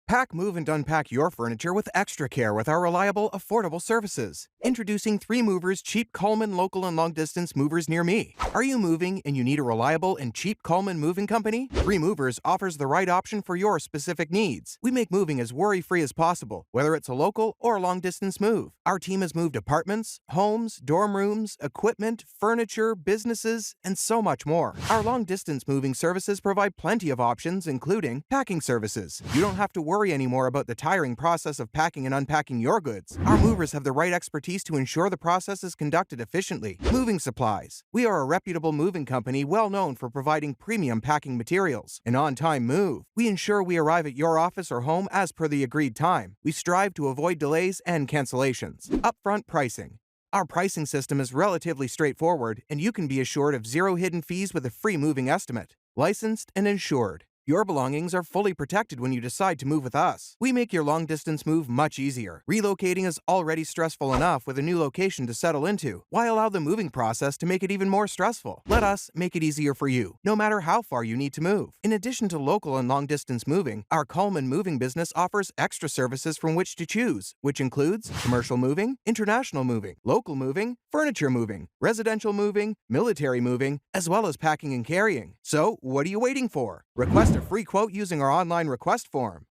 Pack, move, and unpack your furniture with extra care with our reliable, affordable services. Introducing 3 Movers cheap Cullman local and long-distance movers near me. Are you moving and you need a reliable and cheap Cullman moving company? 3 Movers offers the right option for your specific needs. We make moving as worry-free as possible, whether it's a local or a long-distance move. Our team has moved apartments, homes, dorm rooms, equipment, furniture, businesses, and so much more. Our long-distance moving services provide plenty of options, including packing services. You don't have to worry anymore about the tiring process of packing and unpacking your goods. Our movers have the right expertise to ensure the process is conducted efficiently. Moving supplies. We are a reputable moving company well known for providing premium packing materials. An on-time move. We ensure we arrive at your office or home as per the agreed time. We strive to avoid delays and cancellations. Upfront pricing. Our pricing system is relatively straightforward, and you can be assured of 0 hidden fees with a free moving estimate. Licensed and insured. Your belongings are fully protected when you decide to move with us. We make your long-distance move much easier. Relocating is already stressful enough with a new location to settle into. Why allow the moving process to make it even more stressful? Let us make it easier for you, no matter how far you need to move. In addition to local and long-distance moving, our Cullman moving business offers extra services from which to choose, which includes commercial moving, international moving, local moving, furniture moving, residential moving, military moving, as well as packing and carrying. So, what are you waiting for? Request a free quote using our online request form.